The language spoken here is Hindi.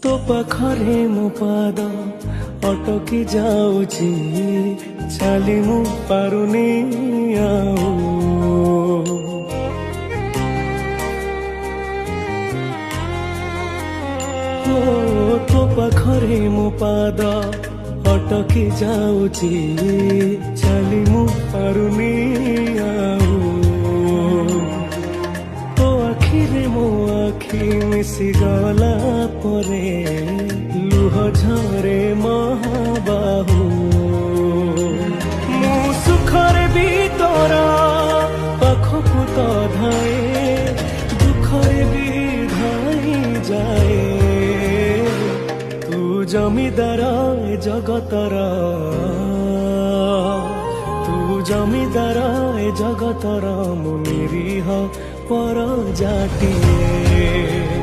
तो पाखरे मो पाद अटकी जाऊची चाली मु पारुनी आऊ तो पाखरे मो पाद अटकी जाऊची चाली मु पारुनी आऊ तो आखिरे मो आखि मिसी गला परे लुह झरे महाबाहु मु सुखरे भी तोरा पाखकु तो धाए दुखरे भी धाई जाए तू जमीदार जगतर तू जमीदार जगतर मु निरीह पर जाटिए।